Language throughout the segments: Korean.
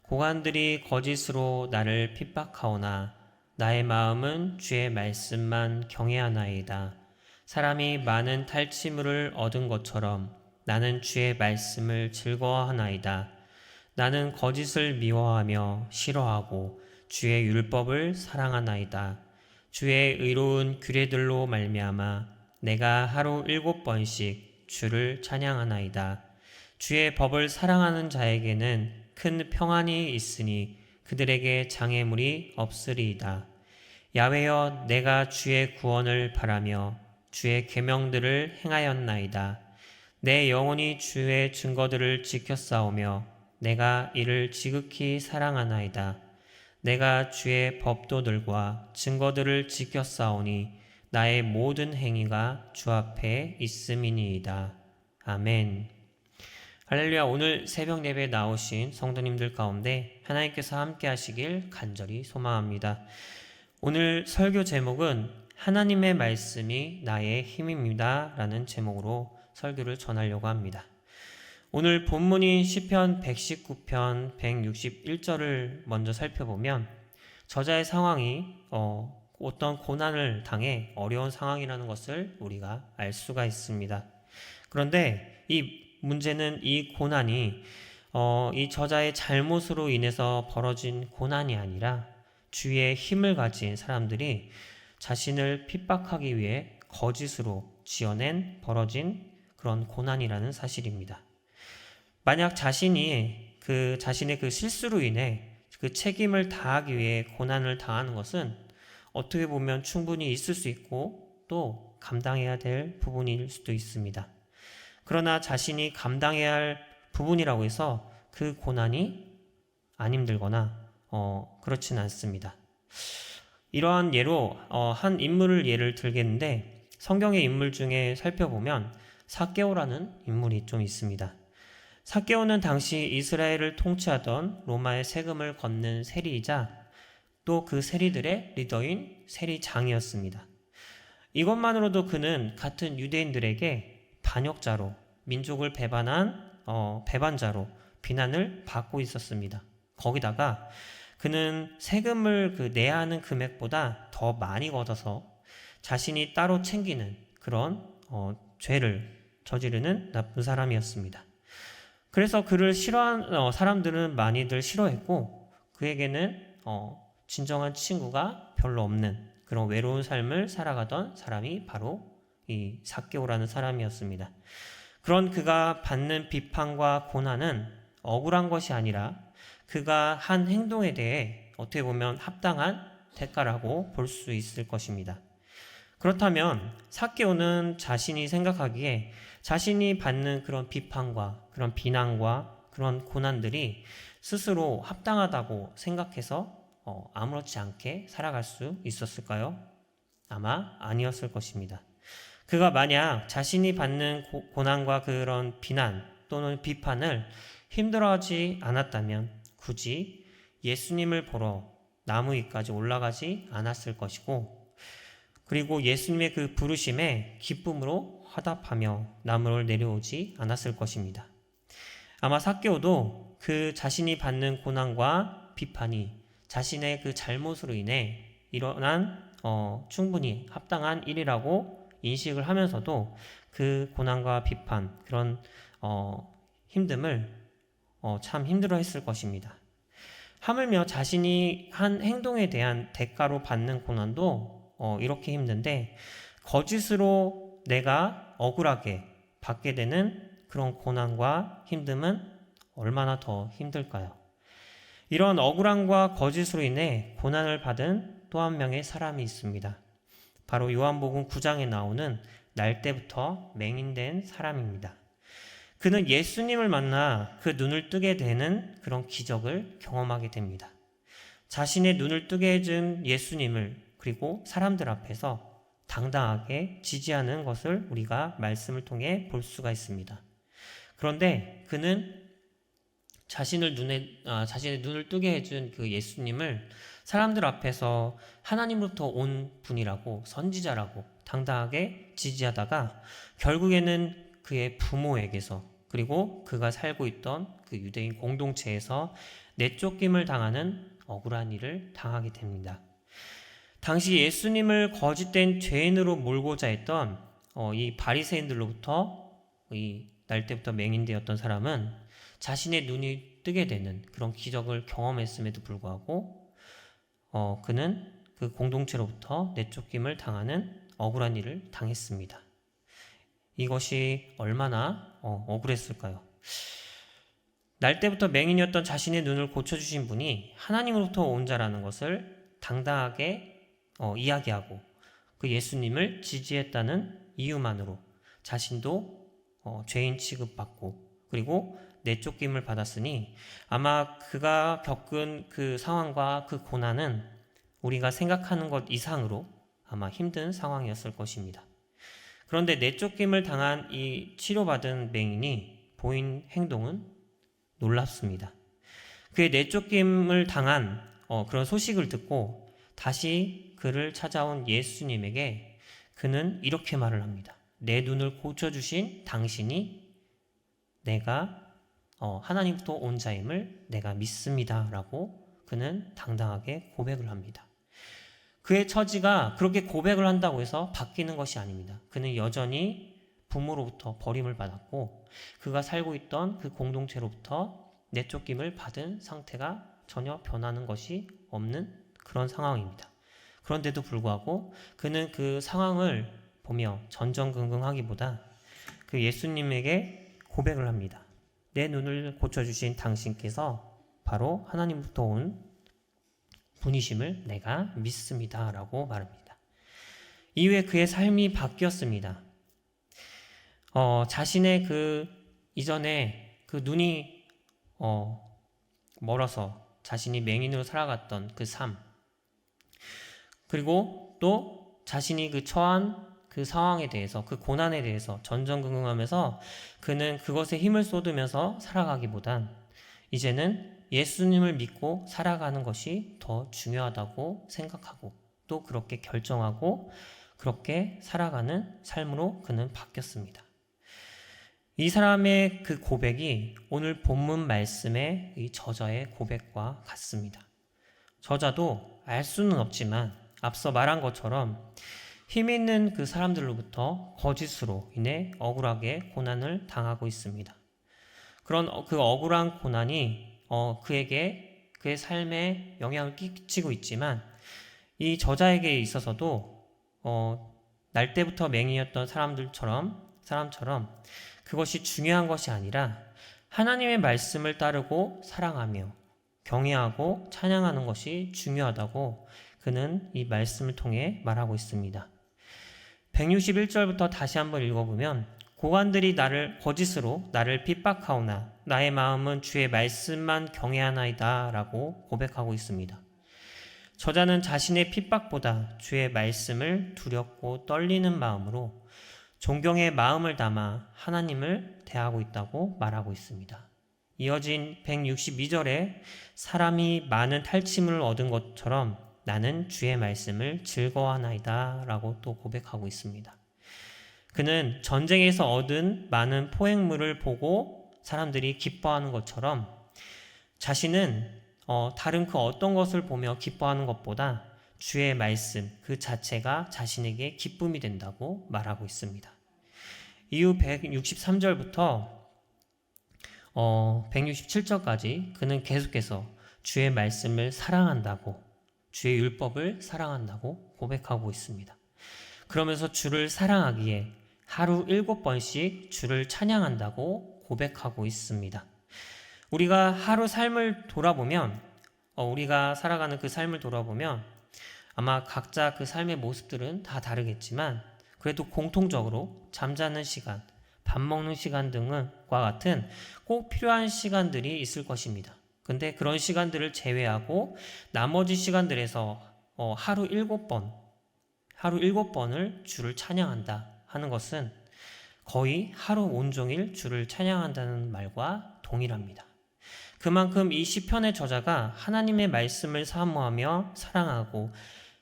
고관들이 거짓으로 나를 핍박하오나 나의 마음은 주의 말씀만 경외하나이다. 사람이 많은 탈취물을 얻은 것처럼 나는 주의 말씀을 즐거워하나이다. 나는 거짓을 미워하며 싫어하고 주의 율법을 사랑하나이다. 주의 의로운 규례들로 말미암아 내가 하루 7번씩 주를 찬양하나이다. 주의 법을 사랑하는 자에게는 큰 평안이 있으니 그들에게 장애물이 없으리이다. 야훼여, 내가 주의 구원을 바라며 주의 계명들을 행하였나이다. 내 영혼이 주의 증거들을 지켰사오며 내가 이를 지극히 사랑하나이다. 내가 주의 법도들과 증거들을 지켰사오니 나의 모든 행위가 주 앞에 있음이니이다. 아멘. 할렐루야. 오늘 새벽 예배에 나오신 성도님들 가운데 하나님께서 함께 하시길 간절히 소망합니다. 오늘 설교 제목은 하나님의 말씀이 나의 힘입니다 라는 제목으로 설교를 전하려고 합니다. 오늘 본문인 시편 119편 161절을 먼저 살펴보면 저자의 상황이 어떤 고난을 당해 어려운 상황이라는 것을 우리가 알 수가 있습니다. 그런데 이 문제는 이 고난이 이 저자의 잘못으로 인해서 벌어진 고난이 아니라 주위에 힘을 가진 사람들이 자신을 핍박하기 위해 거짓으로 지어낸 벌어진 그런 고난이라는 사실입니다. 만약 자신이 자신의 그 실수로 인해 그 책임을 다하기 위해 고난을 당하는 것은 어떻게 보면 충분히 있을 수 있고 또 감당해야 될 부분일 수도 있습니다. 그러나 자신이 감당해야 할 부분이라고 해서 그 고난이 안 힘들거나 그렇지는 않습니다. 이러한 예로 한 인물을 예를 들겠는데 성경의 인물 중에 살펴보면 삭개오라는 인물이 좀 있습니다. 삭개오는 당시 이스라엘을 통치하던 로마의 세금을 걷는 세리이자 또 그 세리들의 리더인 세리장이었습니다. 이것만으로도 그는 같은 유대인들에게 반역자로 민족을 배반한 배반자로 비난을 받고 있었습니다. 거기다가 그는 세금을 내야 하는 금액보다 더 많이 걷어서 자신이 따로 챙기는 그런 죄를 저지르는 나쁜 사람이었습니다. 그래서 그를 싫어한 사람들은 많이들 싫어했고 그에게는 진정한 친구가 별로 없는 그런 외로운 삶을 살아가던 사람이 바로 이 삭개오라는 사람이었습니다. 그런 그가 받는 비판과 고난은 억울한 것이 아니라 그가 한 행동에 대해 어떻게 보면 합당한 대가라고 볼 수 있을 것입니다. 그렇다면 삭개오는 자신이 생각하기에 자신이 받는 그런 비판과 그런 비난과 그런 고난들이 스스로 합당하다고 생각해서 아무렇지 않게 살아갈 수 있었을까요? 아마 아니었을 것입니다. 그가 만약 자신이 받는 고난과 그런 비난 또는 비판을 힘들어하지 않았다면 굳이 예수님을 보러 나무 위까지 올라가지 않았을 것이고 그리고 예수님의 그 부르심에 기쁨으로 화답하며 나무를 내려오지 않았을 것입니다. 아마 삭개오도 그 자신이 받는 고난과 비판이 자신의 그 잘못으로 인해 일어난 충분히 합당한 일이라고 인식을 하면서도 그 고난과 비판, 그런 힘듦을 참 힘들어 했을 것입니다. 하물며 자신이 한 행동에 대한 대가로 받는 고난도 이렇게 힘든데 거짓으로 내가 억울하게 받게 되는 그런 고난과 힘듦은 얼마나 더 힘들까요? 이런 억울함과 거짓으로 인해 고난을 받은 또 한 명의 사람이 있습니다. 바로 요한복음 9장에 나오는 날 때부터 맹인된 사람입니다. 그는 예수님을 만나 그 눈을 뜨게 되는 그런 기적을 경험하게 됩니다. 자신의 눈을 뜨게 해준 예수님을 그리고 사람들 앞에서 당당하게 지지하는 것을 우리가 말씀을 통해 볼 수가 있습니다. 그런데 그는 자신의 눈을 뜨게 해준 그 예수님을 사람들 앞에서 하나님으로부터 온 분이라고 선지자라고 당당하게 지지하다가 결국에는 그의 부모에게서 그리고 그가 살고 있던 그 유대인 공동체에서 내쫓김을 당하는 억울한 일을 당하게 됩니다. 당시 예수님을 거짓된 죄인으로 몰고자 했던 이 바리새인들로부터 이 날 때부터 맹인되었던 사람은 자신의 눈이 뜨게 되는 그런 기적을 경험했음에도 불구하고 그는 그 공동체로부터 내쫓김을 당하는 억울한 일을 당했습니다. 이것이 얼마나 억울했을까요? 날 때부터 맹인이었던 자신의 눈을 고쳐주신 분이 하나님으로부터 온 자라는 것을 당당하게 이야기하고 그 예수님을 지지했다는 이유만으로 자신도 죄인 취급받고 그리고 내쫓김을 받았으니 아마 그가 겪은 그 상황과 그 고난은 우리가 생각하는 것 이상으로 아마 힘든 상황이었을 것입니다. 그런데 내쫓김을 당한 이 치료받은 맹인이 보인 행동은 놀랍습니다. 그의 내쫓김을 당한 그런 소식을 듣고 다시 그를 찾아온 예수님에게 그는 이렇게 말을 합니다. 내 눈을 고쳐주신 당신이 내가 하나님부터 온 자임을 내가 믿습니다 라고 그는 당당하게 고백을 합니다. 그의 처지가 그렇게 고백을 한다고 해서 바뀌는 것이 아닙니다. 그는 여전히 부모로부터 버림을 받았고 그가 살고 있던 그 공동체로부터 내쫓김을 받은 상태가 전혀 변하는 것이 없는 그런 상황입니다. 그런데도 불구하고 그는 그 상황을 보며 전전긍긍하기보다 그 예수님에게 고백을 합니다. 내 눈을 고쳐주신 당신께서 바로 하나님부터 온 분이심을 내가 믿습니다 라고 말합니다. 이후에 그의 삶이 바뀌었습니다. 자신의 그 이전에 그 눈이 멀어서 자신이 맹인으로 살아갔던 그 삶, 그리고 또 자신이 그 처한 그 상황에 대해서 그 고난에 대해서 전전긍긍하면서 그는 그것에 힘을 쏟으면서 살아가기보단 이제는 예수님을 믿고 살아가는 것이 더 중요하다고 생각하고 또 그렇게 결정하고 그렇게 살아가는 삶으로 그는 바뀌었습니다. 이 사람의 그 고백이 오늘 본문 말씀의 이 저자의 고백과 같습니다. 저자도 알 수는 없지만 앞서 말한 것처럼 힘 있는 그 사람들로부터 거짓으로 인해 억울하게 고난을 당하고 있습니다. 그런 그 억울한 고난이 그에게 그의 삶에 영향을 끼치고 있지만 이 저자에게 있어서도 날 때부터 맹인이었던 사람처럼 그것이 중요한 것이 아니라 하나님의 말씀을 따르고 사랑하며 경외하고 찬양하는 것이 중요하다고 그는 이 말씀을 통해 말하고 있습니다. 161절부터 다시 한번 읽어보면 고관들이 거짓으로 나를 핍박하오나 나의 마음은 주의 말씀만 경외하나이다 라고 고백하고 있습니다. 저자는 자신의 핍박보다 주의 말씀을 두렵고 떨리는 마음으로 존경의 마음을 담아 하나님을 대하고 있다고 말하고 있습니다. 이어진 162절에 사람이 많은 탈취물을 얻은 것처럼 나는 주의 말씀을 즐거워하나이다 라고 또 고백하고 있습니다. 그는 전쟁에서 얻은 많은 포획물을 보고 사람들이 기뻐하는 것처럼 자신은 다른 그 어떤 것을 보며 기뻐하는 것보다 주의 말씀 그 자체가 자신에게 기쁨이 된다고 말하고 있습니다. 이후 163절부터 167절까지 그는 계속해서 주의 말씀을 사랑한다고 주의 율법을 사랑한다고 고백하고 있습니다. 그러면서 주를 사랑하기에 하루 7번씩 주를 찬양한다고 고백하고 있습니다. 우리가 하루 삶을 돌아보면 우리가 살아가는 그 삶을 돌아보면 아마 각자 그 삶의 모습들은 다 다르겠지만 그래도 공통적으로 잠자는 시간, 밥 먹는 시간 등과 같은 꼭 필요한 시간들이 있을 것입니다. 근데 그런 시간들을 제외하고 나머지 시간들에서 하루 7번을 주를 찬양한다 하는 것은 거의 하루 온종일 주를 찬양한다는 말과 동일합니다. 그만큼 이 시편의 저자가 하나님의 말씀을 사모하며 사랑하고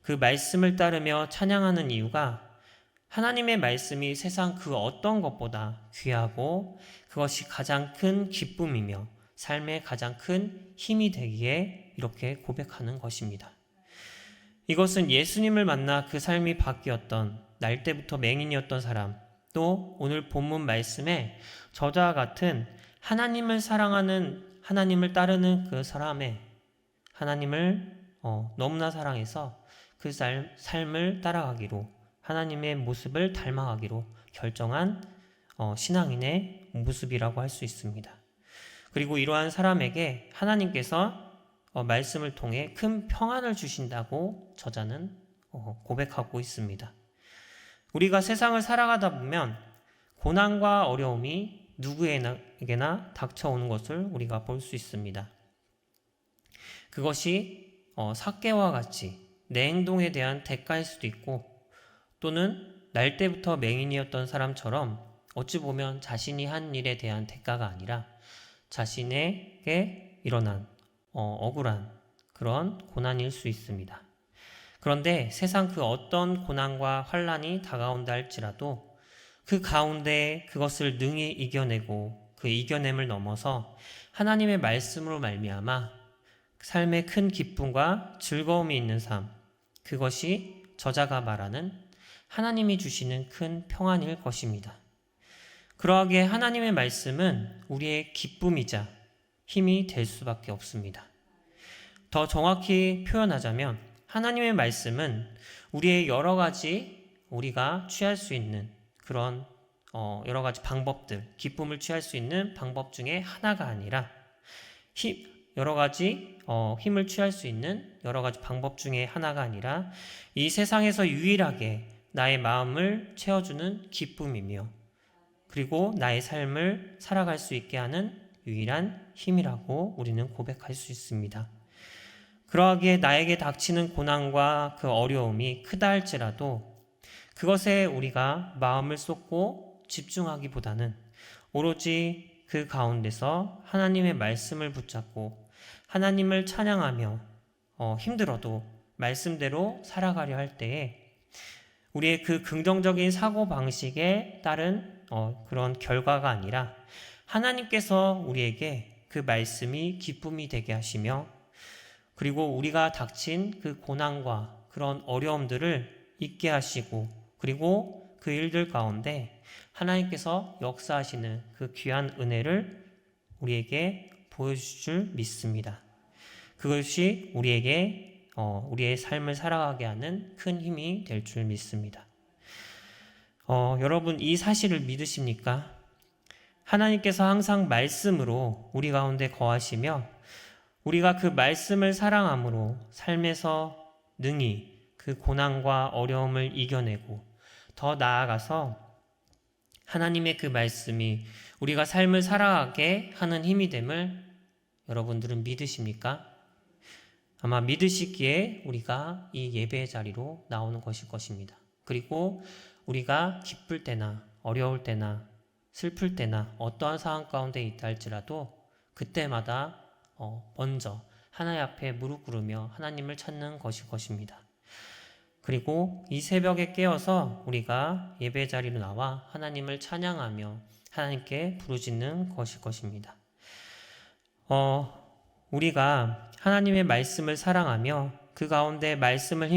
그 말씀을 따르며 찬양하는 이유가 하나님의 말씀이 세상 그 어떤 것보다 귀하고 그것이 가장 큰 기쁨이며 삶의 가장 큰 힘이 되기에 이렇게 고백하는 것입니다. 이것은 예수님을 만나 그 삶이 바뀌었던 날 때부터 맹인이었던 사람, 또 오늘 본문 말씀에 저자와 같은 하나님을 사랑하는, 하나님을 따르는 그 사람의 하나님을 너무나 사랑해서 그 삶을 따라가기로, 하나님의 모습을 닮아가기로 결정한 신앙인의 모습이라고 할 수 있습니다. 그리고 이러한 사람에게 하나님께서 말씀을 통해 큰 평안을 주신다고 저자는 고백하고 있습니다. 우리가 세상을 살아가다 보면 고난과 어려움이 누구에게나 닥쳐오는 것을 우리가 볼 수 있습니다. 그것이 삭개와 같이 내 행동에 대한 대가일 수도 있고, 또는 날 때부터 맹인이었던 사람처럼 어찌 보면 자신이 한 일에 대한 대가가 아니라 자신에게 일어난 억울한 그런 고난일 수 있습니다. 그런데 세상 그 어떤 고난과 환난이 다가온다 할지라도 그 가운데 그것을 능히 이겨내고 그 이겨냄을 넘어서 하나님의 말씀으로 말미암아 삶의 큰 기쁨과 즐거움이 있는 삶, 그것이 저자가 말하는 하나님이 주시는 큰 평안일 것입니다. 그러하기에 하나님의 말씀은 우리의 기쁨이자 힘이 될 수밖에 없습니다. 더 정확히 표현하자면 하나님의 말씀은 우리의 여러 가지 우리가 취할 수 있는 그런 여러 가지 방법들, 기쁨을 취할 수 있는 방법 중에 하나가 아니라 여러 가지 힘을 취할 수 있는 여러 가지 방법 중에 하나가 아니라 이 세상에서 유일하게 나의 마음을 채워주는 기쁨이며, 그리고 나의 삶을 살아갈 수 있게 하는 유일한 힘이라고 우리는 고백할 수 있습니다. 그러하기에 나에게 닥치는 고난과 그 어려움이 크다 할지라도 그것에 우리가 마음을 쏟고 집중하기보다는 오로지 그 가운데서 하나님의 말씀을 붙잡고 하나님을 찬양하며 힘들어도 말씀대로 살아가려 할 때에 우리의 그 긍정적인 사고방식에 따른 그런 결과가 아니라 하나님께서 우리에게 그 말씀이 기쁨이 되게 하시며, 그리고 우리가 닥친 그 고난과 그런 어려움들을 잊게 하시고, 그리고 그 일들 가운데 하나님께서 역사하시는 그 귀한 은혜를 우리에게 보여주실 줄 믿습니다. 그것이 우리에게 우리의 삶을 살아가게 하는 큰 힘이 될 줄 믿습니다. 여러분, 이 사실을 믿으십니까? 하나님께서 항상 말씀으로 우리 가운데 거하시며 우리가 그 말씀을 사랑함으로 삶에서 능히 그 고난과 어려움을 이겨내고 더 나아가서 하나님의 그 말씀이 우리가 삶을 살아가게 하는 힘이 됨을 여러분들은 믿으십니까? 아마 믿으시기에 우리가 이 예배의 자리로 나오는 것일 것입니다. 그리고 우리가 기쁠 때나 어려울 때나 슬플 때나 어떠한 상황 가운데 있다 할지라도 그때마다 먼저 하나님 앞에 무릎 꿇으며 하나님을 찾는 것일 것입니다. 그리고 이 새벽에 깨어서 우리가 예배 자리로 나와 하나님을 찬양하며 하나님께 부르짖는 것일 것입니다. 우리가 하나님의 말씀을 사랑하며 그 가운데 말씀을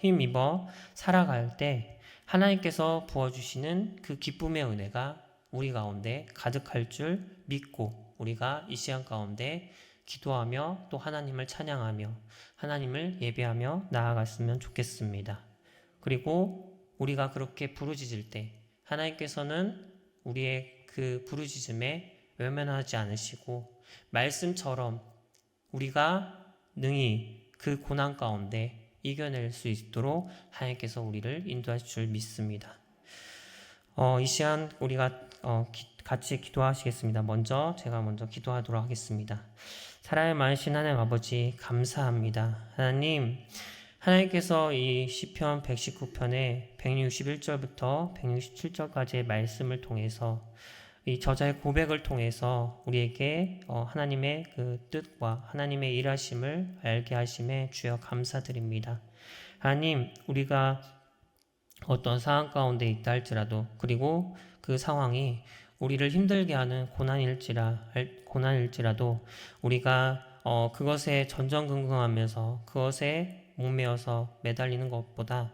힘입어 살아갈 때 하나님께서 부어주시는 그 기쁨의 은혜가 우리 가운데 가득할 줄 믿고 우리가 이 시간 가운데 기도하며 또 하나님을 찬양하며 하나님을 예배하며 나아갔으면 좋겠습니다. 그리고 우리가 그렇게 부르짖을 때 하나님께서는 우리의 그 부르짖음에 외면하지 않으시고 말씀처럼 우리가 능히 그 고난 가운데 이겨낼 수 있도록 하나님께서 우리를 인도하실 줄 믿습니다. 이 시간 우리가 같이 기도하시겠습니다. 제가 먼저 기도하도록 하겠습니다. 사랑의 많으신 하나님 아버지 감사합니다. 하나님께서 이 시편 119편의 161절부터 167절까지의 말씀을 통해서 이 저자의 고백을 통해서 우리에게 하나님의 그 뜻과 하나님의 일하심을 알게 하심에 주여 감사드립니다. 하나님, 우리가 어떤 상황 가운데 있다 할지라도, 그리고 그 상황이 우리를 힘들게 하는 고난일지라도 우리가 그것에 전전긍긍하면서 그것에 목매어서 매달리는 것보다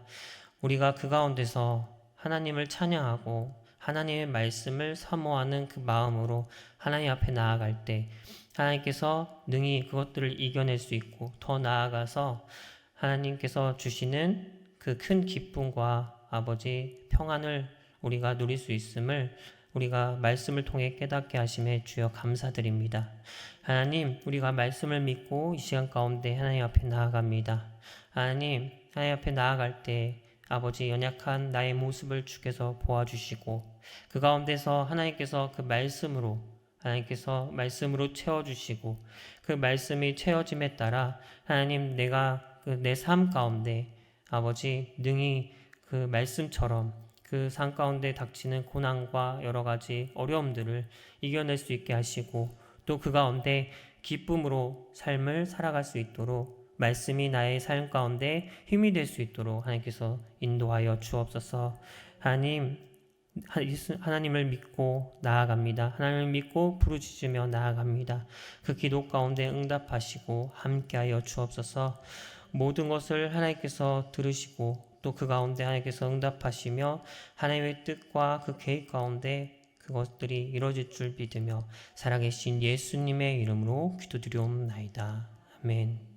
우리가 그 가운데서 하나님을 찬양하고 하나님의 말씀을 사모하는 그 마음으로 하나님 앞에 나아갈 때 하나님께서 능히 그것들을 이겨낼 수 있고, 더 나아가서 하나님께서 주시는 그 큰 기쁨과 아버지 평안을 우리가 누릴 수 있음을 우리가 말씀을 통해 깨닫게 하심에 주여 감사드립니다. 하나님, 우리가 말씀을 믿고 이 시간 가운데 하나님 앞에 나아갑니다. 하나님 앞에 나아갈 때 아버지 연약한 나의 모습을 주께서 보아주시고, 그 가운데서 하나님께서 그 말씀으로 채워주시고, 그 말씀이 채워짐에 따라 하나님, 내가 내 삶 가운데 아버지 능히 그 말씀처럼 그 삶 가운데 닥치는 고난과 여러 가지 어려움들을 이겨낼 수 있게 하시고, 또 그 가운데 기쁨으로 삶을 살아갈 수 있도록 말씀이 나의 삶 가운데 힘이 될 수 있도록 하나님께서 인도하여 주옵소서. 하나님을 믿고 나아갑니다. 하나님을 믿고 부르짖으며 나아갑니다. 그 기도 가운데 응답하시고 함께하여 주옵소서. 모든 것을 하나님께서 들으시고 또 그 가운데 하나님께서 응답하시며 하나님의 뜻과 그 계획 가운데 그것들이 이루어질 줄 믿으며 살아계신 예수님의 이름으로 기도드리옵나이다. 아멘.